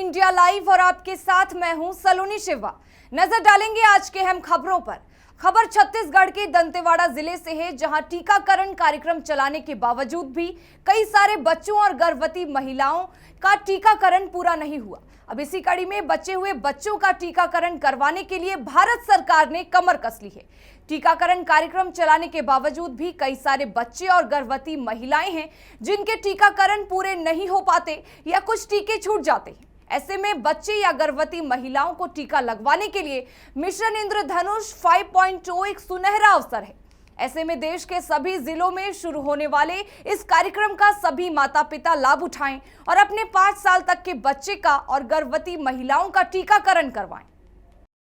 India live और आपके साथ मैं हूं सलोनी शिवा। नजर डालेंगे आज के अहम खबरों पर। खबर छत्तीसगढ़ के दंतेवाड़ा जिले से है, जहां टीकाकरण कार्यक्रम चलाने के बावजूद भी कई सारे बच्चों और गर्भवती महिलाओं का टीकाकरण पूरा नहीं हुआ। अब इसी कड़ी में बचे हुए बच्चों का टीकाकरण करवाने के लिए भारत सरकार ने कमर कस ली है। टीकाकरण कार्यक्रम चलाने के बावजूद भी कई सारे बच्चे और गर्भवती महिलाएं हैं जिनके टीकाकरण पूरे नहीं हो पाते या कुछ टीके छूट जाते हैं। ऐसे में बच्चे या गर्भवती महिलाओं को टीका लगवाने के लिए मिशन इंद्रधनुष 5.0 एक सुनहरा अवसर है। ऐसे में देश के सभी जिलों में शुरू होने वाले इस कार्यक्रम का सभी माता पिता लाभ उठाएं और अपने 5 साल तक के बच्चे का और गर्भवती महिलाओं का टीकाकरण करवाएं।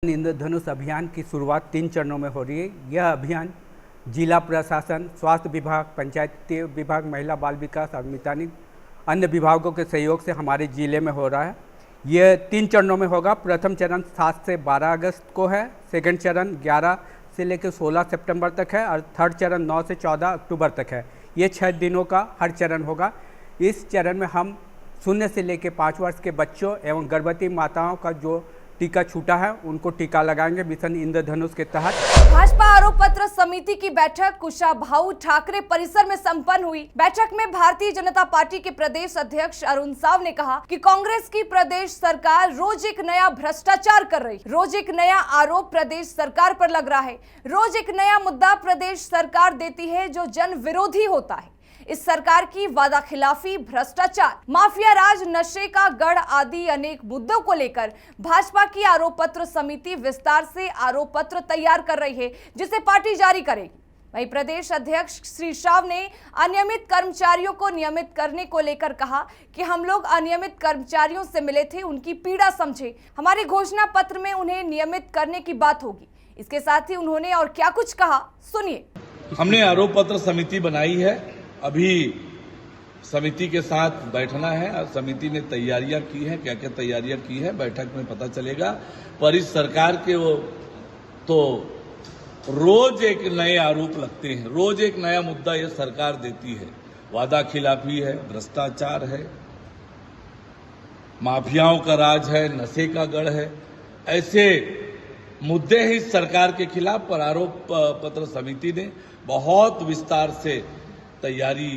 इंद्रधनुष अभियान की शुरुआत 3 चरणों में हो रही है। यह अभियान जिला प्रशासन, स्वास्थ्य विभाग, पंचायती विभाग, महिला बाल विकास और मितानिन अन्य विभागों के सहयोग से हमारे जिले में हो रहा है। यह 3 चरणों में होगा। प्रथम चरण 7 से 12 अगस्त को है, सेकंड चरण 11 से लेकर 16 सितंबर तक है और थर्ड चरण 9 से 14 अक्टूबर तक है। ये 6 दिनों का हर चरण होगा। इस चरण में हम 0 से लेकर 5 वर्ष के बच्चों एवं गर्भवती माताओं का जो टीका छूटा है उनको टीका लगाएंगे मिशन इंद्रधनुष के तहत। भाजपा आरोप पत्र समिति की बैठक कुशाभाऊ ठाकरे परिसर में संपन्न हुई। बैठक में भारतीय जनता पार्टी के प्रदेश अध्यक्ष अरुण साव ने कहा कि कांग्रेस की प्रदेश सरकार रोज एक नया भ्रष्टाचार कर रही, रोज एक नया आरोप प्रदेश सरकार पर लग रहा है, रोज एक नया मुद्दा प्रदेश सरकार देती है जो जन विरोधी होता है। इस सरकार की वादा खिलाफी, भ्रष्टाचार, माफिया राज, नशे का गढ़ आदि अनेक मुद्दों को लेकर भाजपा की आरोप पत्र समिति विस्तार से आरोप पत्र तैयार कर रही है, जिसे पार्टी जारी करेगी। वहीं प्रदेश अध्यक्ष श्री शाव ने अनियमित कर्मचारियों को नियमित करने को लेकर कहा कि हम लोग अनियमित कर्मचारियों से मिले थे, उनकी पीड़ा समझे, हमारे घोषणा पत्र में उन्हें नियमित करने की बात होगी। इसके साथ ही उन्होंने और क्या कुछ कहा, सुनिए। हमने आरोप पत्र समिति बनाई है। अभी समिति के साथ बैठना है और समिति ने तैयारियां की हैं। क्या क्या तैयारियां की है बैठक में पता चलेगा। पर इस सरकार के वो तो रोज एक नए आरोप लगते हैं, रोज एक नया मुद्दा ये सरकार देती है। वादा खिलाफी है, भ्रष्टाचार है, माफियाओं का राज है, नशे का गढ़ है। ऐसे मुद्दे हैं इस सरकार के खिलाफ। पर आरोप पत्र समिति ने बहुत विस्तार से तैयारी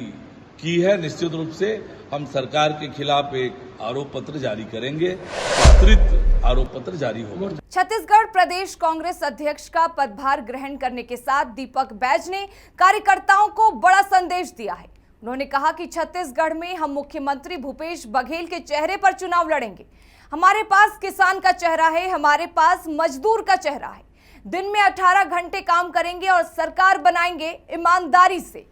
की है। निश्चित रूप से हम सरकार के खिलाफ एक आरोप पत्र जारी करेंगे, विस्तृत आरोप पत्र जारी होगा। छत्तीसगढ़ प्रदेश कांग्रेस अध्यक्ष का पदभार ग्रहण करने के साथ दीपक बैज ने कार्यकर्ताओं को बड़ा संदेश दिया है। उन्होंने कहा कि छत्तीसगढ़ में हम मुख्यमंत्री भूपेश बघेल के चेहरे पर चुनाव लड़ेंगे। हमारे पास किसान का चेहरा है, हमारे पास मजदूर का चेहरा है। दिन में 18 घंटे काम करेंगे और सरकार बनाएंगे ईमानदारी से।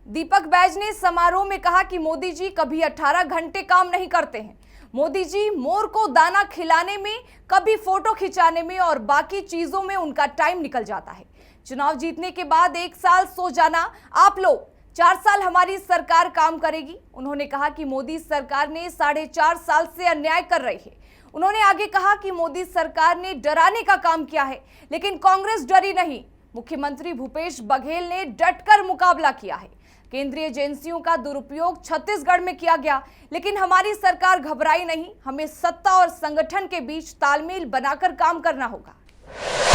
दीपक बैज ने समारोह में कहा कि मोदी जी कभी 18 घंटे काम नहीं करते हैं। मोदी जी मोर को दाना खिलाने में, कभी फोटो खिंचाने में और बाकी चीजों में उनका टाइम निकल जाता है। चुनाव जीतने के बाद 1 साल सो जाना आप लोग, 4 साल हमारी सरकार काम करेगी। उन्होंने कहा कि मोदी सरकार ने 4.5 साल से अन्याय कर रही है। उन्होंने आगे कहा कि मोदी सरकार ने डराने का काम किया है, लेकिन कांग्रेस डरी नहीं। मुख्यमंत्री भूपेश बघेल ने डटकर मुकाबला किया है। केंद्रीय एजेंसियों का दुरुपयोग छत्तीसगढ़ में किया गया, लेकिन हमारी सरकार घबराई नहीं। हमें सत्ता और संगठन के बीच तालमेल बनाकर काम करना होगा।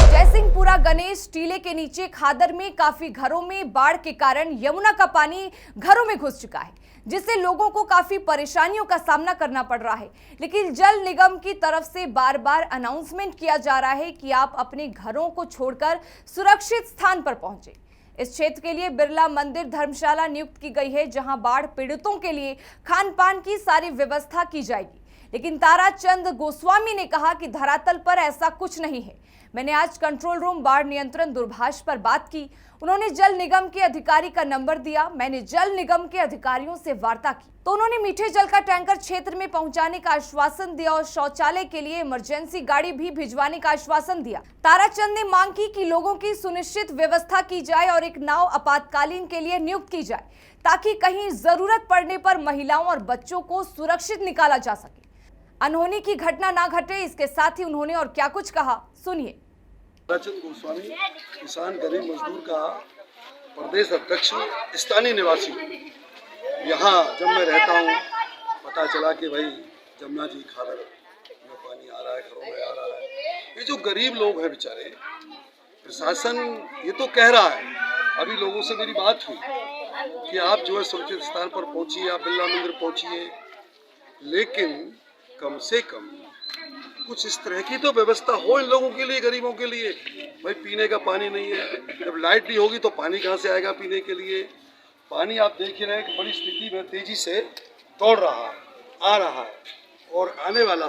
जयसिंहपुरा गणेश टीले के नीचे खादर में काफी घरों में बाढ़ के कारण यमुना का पानी घरों में घुस चुका है, जिससे लोगों को काफी परेशानियों का सामना करना पड़ रहा है। लेकिन जल निगम की तरफ से बार बार अनाउंसमेंट किया जा रहा है कि आप अपने घरों को छोड़कर सुरक्षित स्थान पर पहुंचे। इस क्षेत्र के लिए बिरला मंदिर धर्मशाला नियुक्त की गई है, जहां बाढ़ पीड़ितों के लिए खान पान की सारी व्यवस्था की जाएगी। लेकिन ताराचंद गोस्वामी ने कहा कि धरातल पर ऐसा कुछ नहीं है। मैंने आज कंट्रोल रूम बाढ़ नियंत्रण दूरभाष पर बात की। उन्होंने जल निगम के अधिकारी का नंबर दिया। मैंने जल निगम के अधिकारियों से वार्ता की तो उन्होंने मीठे जल का टैंकर क्षेत्र में पहुंचाने का आश्वासन दिया और शौचालय के लिए इमरजेंसी गाड़ी भी भिजवाने का आश्वासन दिया। ताराचंद ने मांग की कि लोगों की सुनिश्चित व्यवस्था की जाए और एक नाव आपातकालीन के लिए नियुक्त की जाए, ताकि कहीं जरूरत पड़ने पर महिलाओं और बच्चों को सुरक्षित निकाला जा सके, अनहोनी की घटना ना घटे। इसके साथ ही उन्होंने और क्या कुछ कहा, सुनिए। ताराचंद गोस्वामी, किसान गरीब मजदूर का प्रदेश अध्यक्ष, स्थानीय निवासी। यहाँ जब मैं रहता हूँ, पता चला कि भाई जमुना जी खादर ये जो गरीब लोग हैं बेचारे, प्रशासन ये तो कह रहा है, अभी लोगों से मेरी बात हुई कि आप जो है सुरक्षित स्थान पर पहुंचिए, आप बिरला मंदिर पहुंचिए, लेकिन कम से कम कुछ इस तरह की तो व्यवस्था हो इन लोगों के लिए, गरीबों के लिए। भाई पीने का पानी नहीं है, जब लाइट नहीं होगी तो पानी कहाँ से आएगा पीने के लिए। पानी आप देख ही रहे हैं कि बड़ी स्थिति में तेजी से दौड़ रहा है, आ रहा है, और आने वाला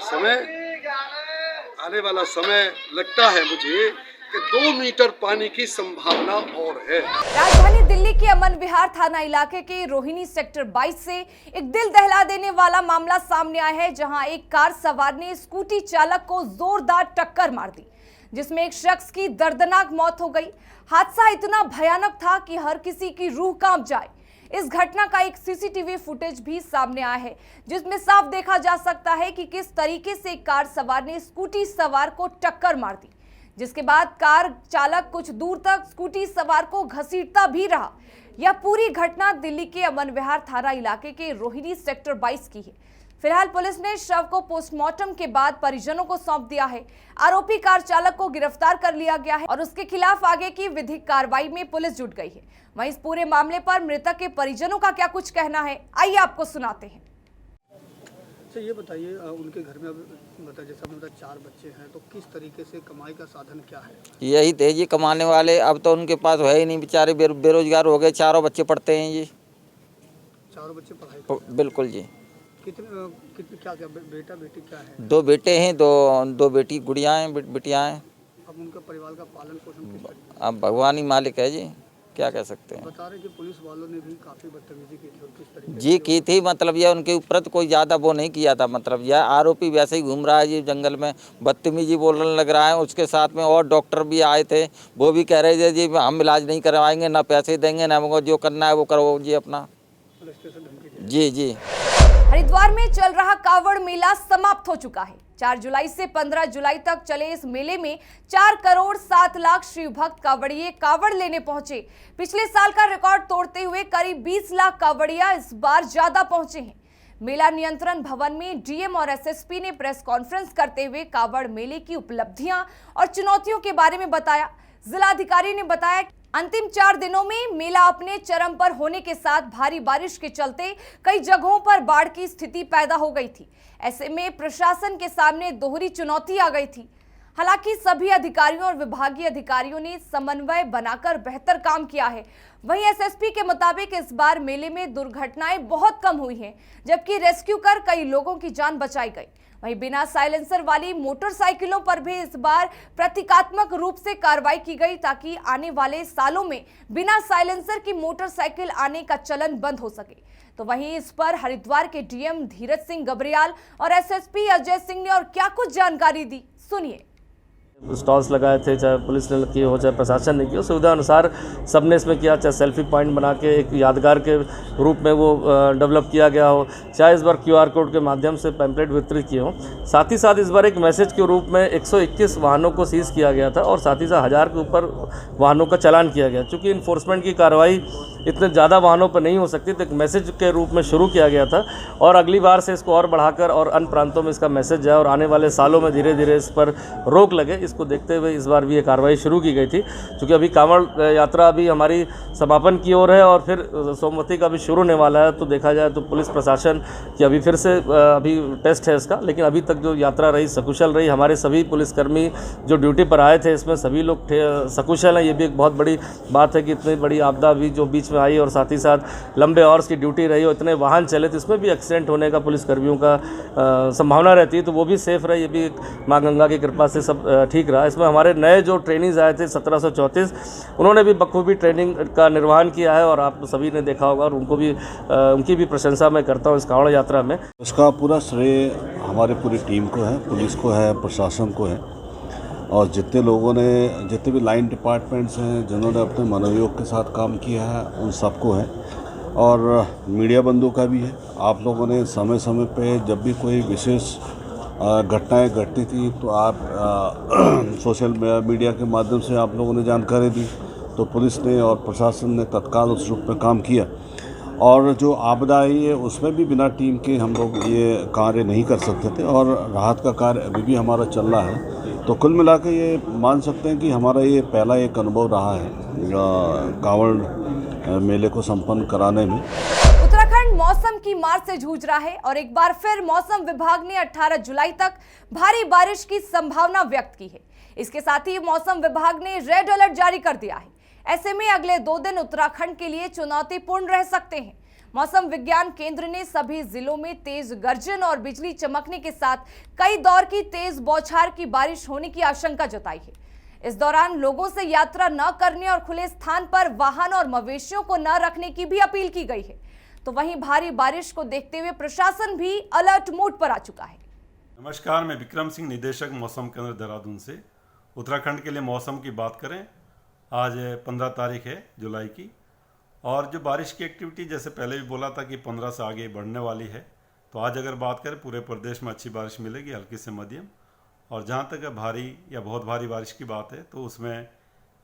समय लगता है मुझे कि 2 मीटर पानी की संभावना और है। राजधानी दिल्ली के अमन विहार थाना इलाके के रोहिणी सेक्टर 22 से एक दिल दहला देने वाला मामला सामने आया है, जहां एक कार सवार ने स्कूटी चालक को जोरदार टक्कर मार दी, जिसमें एक शख्स की दर्दनाक मौत हो गई। हादसा इतना भयानक था कि हर किसी की रूह कांप जाए। इस घटना का एक सीसीटीवी फुटेज भी सामने आया है, जिसमें साफ देखा जा सकता है कि किस तरीके से कार सवार ने स्कूटी सवार को टक्कर मार दी, जिसके बाद कार चालक कुछ दूर तक स्कूटी सवार को घसीटता भी रहा। यह पूरी घटना दिल्ली के अमन विहार थाना इलाके के रोहिणी सेक्टर 22 की है। फिलहाल पुलिस ने शव को पोस्टमार्टम के बाद परिजनों को सौंप दिया है। आरोपी कार चालक को गिरफ्तार कर लिया गया है और उसके खिलाफ आगे की विधिक कार्रवाई में पुलिस जुट गई है। वहीं इस पूरे मामले पर मृतक के परिजनों का क्या कुछ कहना है, आइए आपको सुनाते हैं। अच्छा ये बताइए, उनके घर में अब बता जैसा आपने बताया 4 बच्चे हैं, तो किस तरीके से कमाई का साधन क्या है? यही थे जी कमाने वाले, अब तो उनके पास है ही नहीं, बेचारे बेरोजगार हो गए। 4 बच्चे पढ़ते हैं जी। 4 बच्चे पढ़ाई करते हैं? बिल्कुल जी। कितने क्या बेटा बेटी क्या है? 2 बेटे हैं, दो बेटी गुड़िया हैं, बिटियाँ हैं। अब उनका परिवार का पालन पोषण किस तरीके? अब भगवान ही मालिक है जी, क्या कह सकते हैं। बता रहे कि पुलिस वालों ने भी काफ़ी बदतमीजी की थी, और किस तरीके जी की थी, मतलब यह उनके ऊपर तो कोई ज़्यादा वो नहीं किया था, मतलब यह आरोपी वैसे ही घूम रहा है जी जंगल में, बदतमीजी बोलने लग रहा है। उसके साथ में और डॉक्टर भी आए थे, वो भी कह रहे थे जी हम इलाज नहीं करवाएंगे, ना पैसे देंगे, ना हमको जो करना है वो करो जी अपना। जी जी। हरिद्वार में चल रहा कावड़ मेला समाप्त हो चुका है। 4 जुलाई से 15 जुलाई तक चले इस मेले में 4 करोड़ 7 लाख शिव भक्त कावड़िए कावड़ लेने पहुंचे। पिछले साल का रिकॉर्ड तोड़ते हुए करीब 20 लाख कावड़िया इस बार ज्यादा पहुंचे हैं। मेला नियंत्रण भवन में डीएम और एसएसपी ने प्रेस कॉन्फ्रेंस करते हुए कावड़ मेले की उपलब्धियां और चुनौतियों के बारे में बताया। जिलाधिकारी ने बताया कि अंतिम 4 दिनों में मेला अपने चरम पर होने के साथ भारी बारिश के चलते कई जगहों पर बाढ़ की स्थिति पैदा हो गई थी। ऐसे में प्रशासन के सामने दोहरी चुनौती आ गई थी। हालांकि सभी अधिकारियों और विभागीय अधिकारियों ने समन्वय बनाकर बेहतर काम किया है। वहीं एसएसपी के मुताबिक इस बार मेले में दुर्घटनाएं बहुत कम हुई हैं, जबकि रेस्क्यू कर कई लोगों की जान बचाई गई। वहीं बिना साइलेंसर वाली मोटरसाइकिलों पर भी इस बार प्रतीकात्मक रूप से कार्रवाई की गई, ताकि आने वाले सालों में बिना साइलेंसर की मोटरसाइकिल आने का चलन बंद हो सके। तो वहीं इस पर हरिद्वार के डीएम धीरज सिंह गबरियाल और एसएसपी अजय सिंह ने और क्या कुछ जानकारी दी, सुनिए। स्टॉल्स लगाए थे, चाहे पुलिस ने किए हो चाहे प्रशासन ने किया, सुविधा अनुसार सबने इसमें किया। चाहे सेल्फी पॉइंट बना के एक यादगार के रूप में वो डेवलप किया गया हो, चाहे इस बार QR कोड के माध्यम से पैम्पलेट वितरित किए हों। साथ ही साथ इस बार एक मैसेज के रूप में 121 वाहनों को सीज़ किया गया था और साथ ही साथ 1000 के ऊपर वाहनों का चालान किया गया। चूँकि इन्फोर्समेंट की कार्रवाई इतने ज़्यादा वाहनों पर नहीं हो सकती, तो एक मैसेज के रूप में शुरू किया गया था और अगली बार से इसको और बढ़ाकर और अन्य प्रांतों में इसका मैसेज जाए और आने वाले सालों में धीरे धीरे इस पर रोक लगे, इसको देखते हुए इस बार भी ये कार्रवाई शुरू की गई थी। क्योंकि अभी कांवड़ यात्रा अभी हमारी समापन की ओर है और फिर सोमवती का भी शुरू होने वाला है, तो देखा जाए तो पुलिस प्रशासन की अभी फिर से अभी टेस्ट है इसका, लेकिन अभी तक जो यात्रा रही सकुशल रही। हमारे सभी पुलिसकर्मी जो ड्यूटी पर आए थे इसमें सभी लोग सकुशल हैं। ये भी एक बहुत बड़ी बात है कि इतनी बड़ी आपदा भी जो बीच में आई और साथ ही साथ लंबे आवर्स की ड्यूटी रही और इतने वाहन चले, तो इसमें भी एक्सीडेंट होने का पुलिसकर्मियों का संभावना रहती है, तो वो भी सेफ रहे। ये भी माँ गंगा की कृपा से सब ठीक रहा। इसमें हमारे नए जो ट्रेनिंग्स आए थे 1734, उन्होंने भी बखूबी ट्रेनिंग का निर्वहन किया है और आप सभी ने देखा होगा और उनकी भी प्रशंसा मैं करता हूँ इस कांवड़ यात्रा में। उसका पूरा श्रेय हमारी पूरी टीम को है, पुलिस को है, प्रशासन को है और जितने लोगों ने, जितने भी लाइन डिपार्टमेंट्स हैं जिन्होंने अपने मनोयोग के साथ काम किया है, उन सबको है। और मीडिया बंधु का भी है। आप लोगों ने समय समय पे जब भी कोई विशेष घटनाएं घटती थी तो आप सोशल मीडिया के माध्यम से आप लोगों ने जानकारी दी, तो पुलिस ने और प्रशासन ने तत्काल उस रूप में काम किया। और जो आपदा आई है उसमें भी बिना टीम के हम लोग ये कार्य नहीं कर सकते थे और राहत का कार्य अभी भी हमारा चल रहा है। तो कुल मिला के ये मान सकते हैं कि हमारा ये पहला एक अनुभव रहा है कांवड़ मेले को संपन्न कराने में। उत्तराखंड मौसम की मार से जूझ रहा है और एक बार फिर मौसम विभाग ने 18 जुलाई तक भारी बारिश की संभावना व्यक्त की है। इसके साथ ही मौसम विभाग ने रेड अलर्ट जारी कर दिया है। ऐसे में अगले 2 दिन उत्तराखंड के लिए चुनौतीपूर्ण रह सकते हैं। मौसम विज्ञान केंद्र ने सभी जिलों में तेज गर्जन और बिजली चमकने के साथ कई दौर की तेज बौछार की बारिश होने की आशंका जताई है। इस दौरान लोगों से यात्रा न करने और खुले स्थान पर वाहन और मवेशियों को न रखने की भी अपील की गई है। तो वहीं भारी बारिश को देखते हुए प्रशासन भी अलर्ट मोड पर आ चुका है। नमस्कार, मैं विक्रम सिंह, निदेशक मौसम केंद्र देहरादून से। उत्तराखंड के लिए मौसम की बात करें, आज 15 तारीख है जुलाई की, और जो बारिश की एक्टिविटी जैसे पहले भी बोला था कि 15 से आगे बढ़ने वाली है। तो आज अगर बात करें पूरे प्रदेश में अच्छी बारिश मिलेगी, हल्की से मध्यम। और जहाँ तक भारी या बहुत भारी बारिश की बात है तो उसमें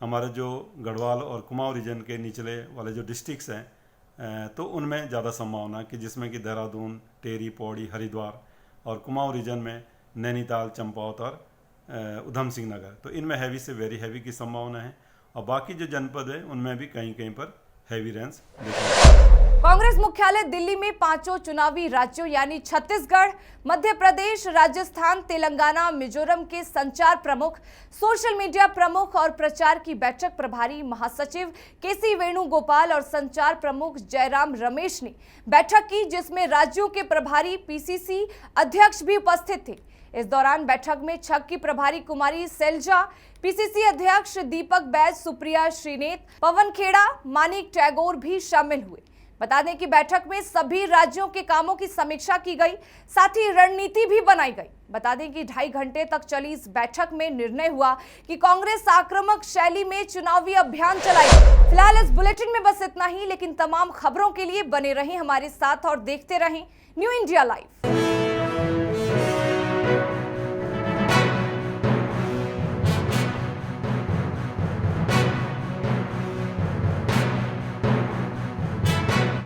हमारे जो गढ़वाल और कुमाऊं रीजन के निचले वाले जो डिस्ट्रिक्ट्स हैं तो उनमें ज़्यादा संभावना कि जिसमें कि देहरादून, टेरी, पौड़ी, हरिद्वार और कुमाऊं रीजन में नैनीताल, चंपावत और उधम सिंह नगर, तो इनमें हैवी से वेरी हैवी की संभावना है। और बाकी जो जनपद है उनमें भी कहीं कहीं पर हैवी रेंस देखा। कांग्रेस मुख्यालय दिल्ली में 5 चुनावी राज्यों यानी छत्तीसगढ़, मध्य प्रदेश, राजस्थान, तेलंगाना, मिजोरम के संचार प्रमुख, सोशल मीडिया प्रमुख और प्रचार की बैठक प्रभारी महासचिव केसी वेणुगोपाल और संचार प्रमुख जयराम रमेश ने बैठक की, जिसमें राज्यों के प्रभारी पीसीसी अध्यक्ष भी उपस्थित थे। इस दौरान बैठक में छग की प्रभारी कुमारी सैलजा, पीसीसी अध्यक्ष दीपक बैज, सुप्रिया श्रीनेत, पवन खेड़ा, मानिक टैगोर भी शामिल हुए। बता दें कि बैठक में सभी राज्यों के कामों की समीक्षा की गई, साथ ही रणनीति भी बनाई गई। बता दें कि 2.5 घंटे तक चली इस बैठक में निर्णय हुआ कि कांग्रेस आक्रामक शैली में चुनावी अभियान चलाएगी। फिलहाल इस बुलेटिन में बस इतना ही, लेकिन तमाम खबरों के लिए बने रहें हमारे साथ और देखते रहें न्यू इंडिया लाइव।